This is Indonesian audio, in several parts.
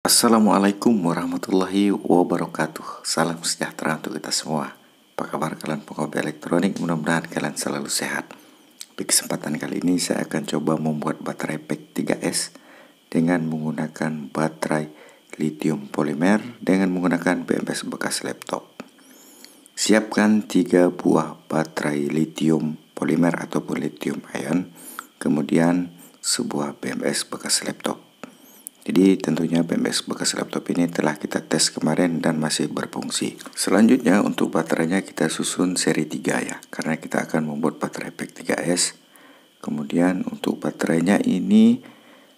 Assalamualaikum warahmatullahi wabarakatuh. Salam sejahtera untuk kita semua. Apa kabar kalian penghobi elektronik? Mudah-mudahan kalian selalu sehat. Di kesempatan kali ini saya akan coba membuat baterai pack 3S dengan menggunakan baterai lithium polimer dengan menggunakan BMS bekas laptop. Siapkan 3 buah baterai lithium polimer ataupun lithium ion, kemudian sebuah BMS bekas laptop. Jadi tentunya BMS bekas laptop ini telah kita tes kemarin dan masih berfungsi. Selanjutnya untuk baterainya kita susun seri 3 ya, karena kita akan membuat baterai pack 3S. Kemudian untuk baterainya ini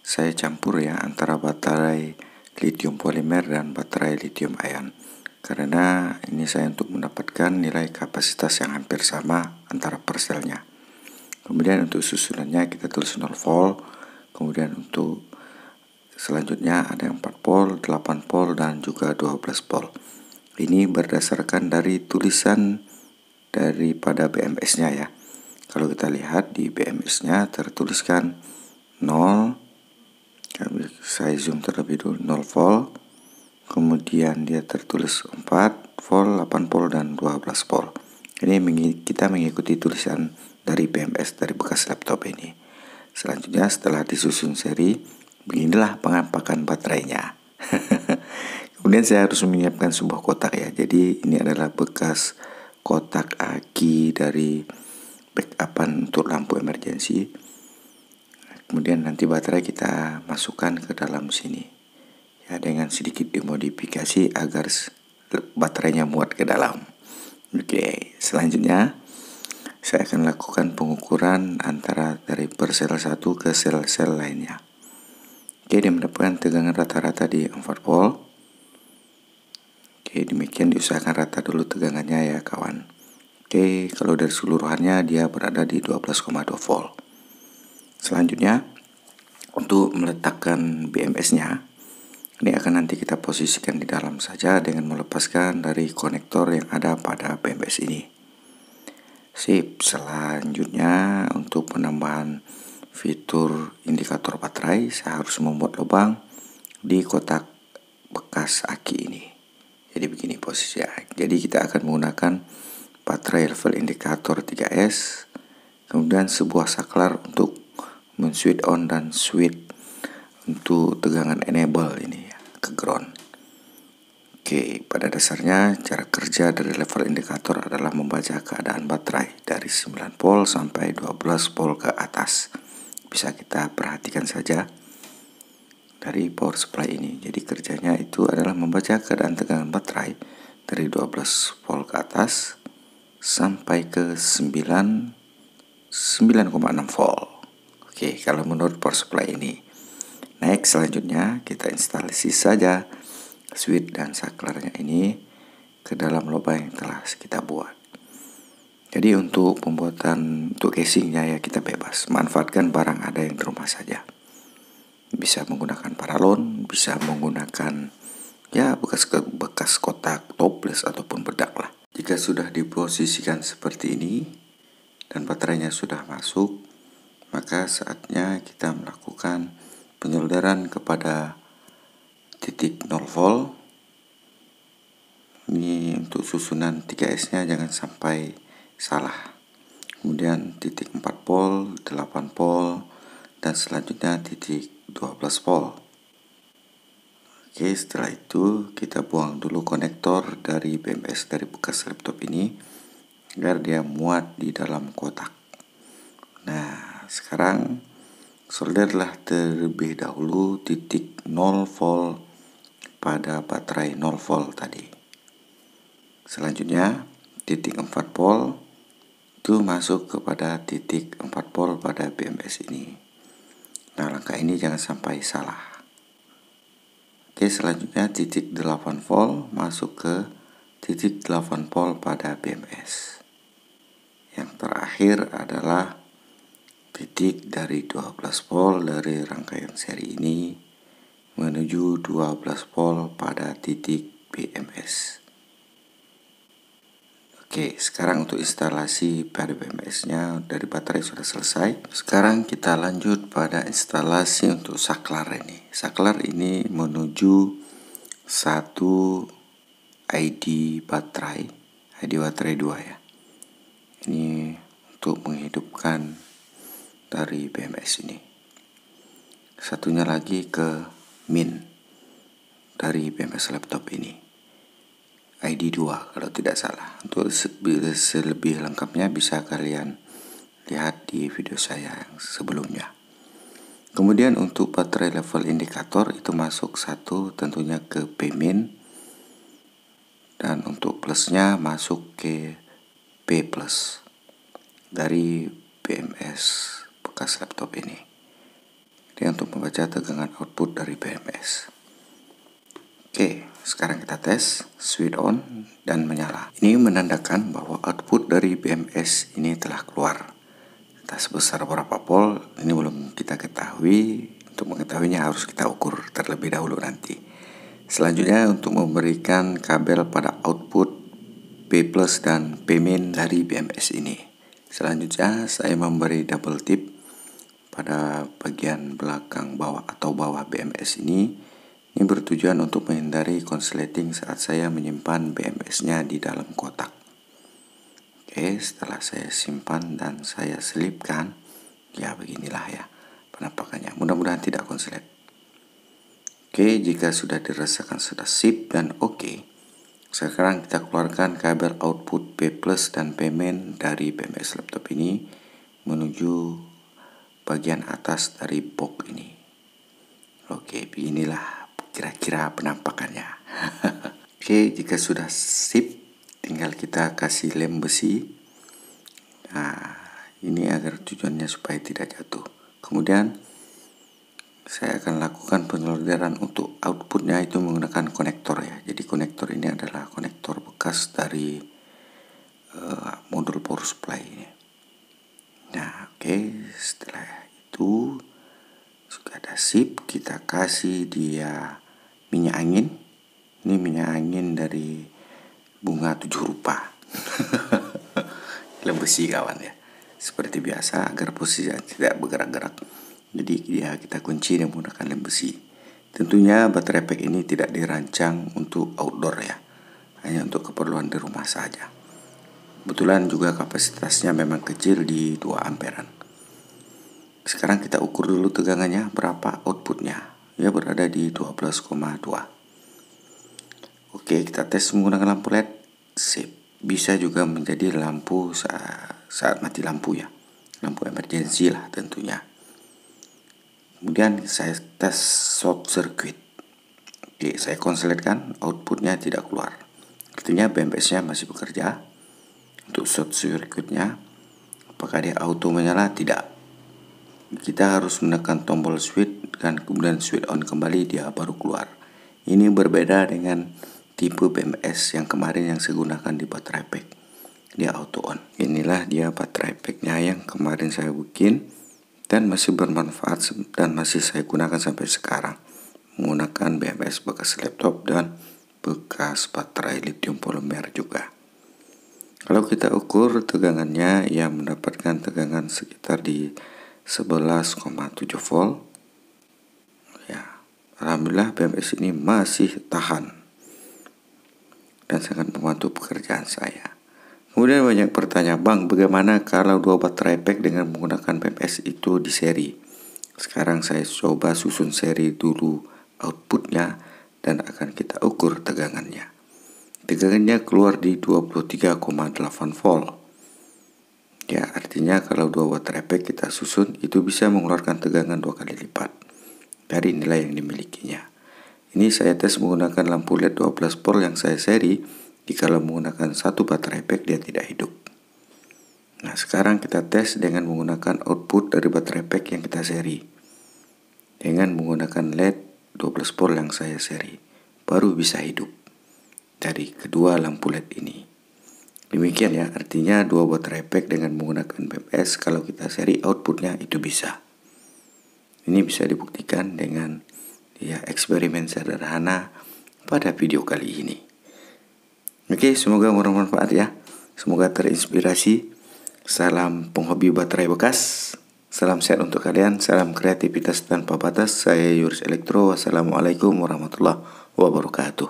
saya campur ya antara baterai lithium polimer dan baterai lithium ion. Karena ini saya untuk mendapatkan nilai kapasitas yang hampir sama antara perselnya. Kemudian untuk susunannya kita tulis 0 volt. Kemudian untuk selanjutnya ada yang 4 volt, 8 volt, dan juga 12 volt. Ini berdasarkan dari tulisan daripada BMS-nya ya. Kalau kita lihat di BMS-nya tertuliskan 0, saya zoom terlebih dulu, 0 volt. Kemudian dia tertulis 4 volt, 8 volt, dan 12 volt. Ini kita mengikuti tulisan dari BMS dari bekas laptop ini. Selanjutnya setelah disusun seri, beginilah penampakan baterainya. Kemudian saya harus menyiapkan sebuah kotak ya. Jadi ini adalah bekas kotak aki dari backupan untuk lampu emergensi. Kemudian nanti baterai kita masukkan ke dalam sini ya, dengan sedikit dimodifikasi agar baterainya muat ke dalam. Oke, selanjutnya saya akan lakukan pengukuran antara dari per sel 1 ke sel-sel lainnya. Oke, dia mendapatkan tegangan rata-rata di 4 volt. Oke, demikian diusahakan rata dulu tegangannya ya kawan. Oke, kalau dari seluruhannya dia berada di 12,2 volt. Selanjutnya untuk meletakkan BMS-nya, ini akan nanti kita posisikan di dalam saja dengan melepaskan dari konektor yang ada pada BMS ini. Sip, selanjutnya untuk penambahan fitur indikator baterai, saya harus membuat lubang di kotak bekas aki ini. Jadi begini posisinya. Jadi kita akan menggunakan baterai level indikator 3S, kemudian sebuah saklar untuk men-switch on dan switch untuk tegangan enable ini ya, ke ground. Oke, pada dasarnya cara kerja dari level indikator adalah membaca keadaan baterai dari 9 volt sampai 12 volt ke atas. Bisa kita perhatikan saja dari power supply ini. Jadi kerjanya itu adalah membaca keadaan tegangan baterai dari 12 volt ke atas sampai ke 9,6 volt. Oke, kalau menurut power supply ini. Next, selanjutnya kita instalasi saja switch dan saklarnya ini ke dalam lubang yang telah kita buat. Jadi untuk pembuatan untuk casingnya ya kita bebas, manfaatkan barang ada yang di rumah saja. Bisa menggunakan paralon, bisa menggunakan ya bekas kotak toples ataupun bedak lah. Jika sudah diposisikan seperti ini dan baterainya sudah masuk, maka saatnya kita melakukan penyolderan kepada titik 0 volt. Ini untuk susunan 3S-nya jangan sampai salah. Kemudian titik 4 volt, 8 volt, dan selanjutnya titik 12 volt. Oke, setelah itu kita buang dulu konektor dari BMS dari bekas laptop ini agar dia muat di dalam kotak. Nah, sekarang solderlah terlebih dahulu titik 0 volt pada baterai 0 volt tadi. Selanjutnya titik 4 volt itu masuk kepada titik 4 volt pada BMS ini. Nah, langkah ini jangan sampai salah. Oke, selanjutnya titik 8 volt masuk ke titik 8 volt pada BMS. Yang terakhir adalah titik dari 12 volt dari rangkaian seri ini menuju 12 volt pada titik BMS. Oke, sekarang untuk instalasi pada BMS-nya dari baterai sudah selesai. Sekarang kita lanjut pada instalasi untuk saklar ini. Saklar ini menuju satu ID baterai 2 ya. Ini untuk menghidupkan dari BMS ini. Satunya lagi ke min dari BMS laptop ini. ID 2 kalau tidak salah. Untuk lebih lengkapnya bisa kalian lihat di video saya yang sebelumnya. Kemudian untuk baterai level indikator itu masuk satu tentunya ke P-min, dan untuk plusnya masuk ke P plus dari BMS bekas laptop ini. Jadi untuk membaca tegangan output dari BMS. Oke, sekarang kita tes switch on dan menyala. Ini menandakan bahwa output dari BMS ini telah keluar. Entah sebesar berapa volt, ini belum kita ketahui. Untuk mengetahuinya harus kita ukur terlebih dahulu nanti. Selanjutnya untuk memberikan kabel pada output P plus dan P min dari BMS ini. Selanjutnya saya memberi double tip pada bagian belakang bawah atau bawah BMS ini. Ini bertujuan untuk menghindari konsleting saat saya menyimpan BMS-nya di dalam kotak. Oke, setelah saya simpan dan saya selipkan, ya beginilah ya penampakannya. Mudah-mudahan tidak konslet. Oke, jika sudah dirasakan sudah sip dan oke, sekarang kita keluarkan kabel output P plus dan P min dari BMS laptop ini menuju bagian atas dari box ini. Oke, beginilah kira-kira penampakannya. Oke, jika sudah sip, tinggal kita kasih lem besi. Nah, ini agar tujuannya supaya tidak jatuh. Kemudian saya akan lakukan pensolderan untuk outputnya itu menggunakan konektor ya. Jadi konektor ini adalah konektor bekas dari modul power supply ini. Nah, oke, setelah itu sudah ada sip, kita kasih dia minyak angin. Ini minyak angin dari bunga 7 rupa. Lem besi kawan ya. Seperti biasa agar posisi tidak bergerak-gerak. Jadi dia kita kunci dengan menggunakan lem besi. Tentunya baterai pack ini tidak dirancang untuk outdoor ya. Hanya untuk keperluan di rumah saja. Kebetulan juga kapasitasnya memang kecil di 2 amperan. Sekarang kita ukur dulu tegangannya berapa outputnya. Ya berada di 12,2. Oke, kita tes menggunakan lampu LED. Sip. Bisa juga menjadi lampu saat mati lampu ya. Lampu emergency lah tentunya. Kemudian saya tes short circuit. Oke, saya konsletkan outputnya tidak keluar. Artinya BMS-nya masih bekerja. Untuk short circuitnya, apakah dia auto menyala? Tidak. Kita harus menekan tombol switch dan kemudian switch on kembali, dia baru keluar. Ini berbeda dengan tipe BMS yang kemarin yang saya gunakan di baterai pack. Dia auto on. Inilah dia baterai packnya yang kemarin saya bikin dan masih bermanfaat dan masih saya gunakan sampai sekarang. Menggunakan BMS bekas laptop dan bekas baterai lithium polimer juga. Kalau kita ukur tegangannya, ia mendapatkan tegangan sekitar di 11,7 volt. Ya, alhamdulillah BMS ini masih tahan dan sangat membantu pekerjaan saya. Kemudian banyak pertanyaan, Bang, bagaimana kalau 2 baterai pack dengan menggunakan BMS itu di seri? Sekarang saya coba susun seri dulu outputnya dan akan kita ukur tegangannya. Tegangannya keluar di 23,8 volt. Ya, artinya kalau 2 baterai pack kita susun itu bisa mengeluarkan tegangan 2 kali lipat dari nilai yang dimilikinya. Ini saya tes menggunakan lampu LED 12 volt yang saya seri. Jika menggunakan 1 baterai pack dia tidak hidup. Nah, sekarang kita tes dengan menggunakan output dari baterai pack yang kita seri. Dengan menggunakan LED 12 volt yang saya seri, baru bisa hidup dari kedua lampu LED ini. Demikian ya, artinya 2 baterai pack dengan menggunakan BMS kalau kita seri outputnya itu bisa. Ini bisa dibuktikan dengan ya eksperimen sederhana pada video kali ini. Oke, semoga bermanfaat ya. Semoga terinspirasi. Salam penghobi baterai bekas. Salam sehat untuk kalian, salam kreativitas tanpa batas. Saya Yuris Elektro. Wassalamualaikum warahmatullahi wabarakatuh.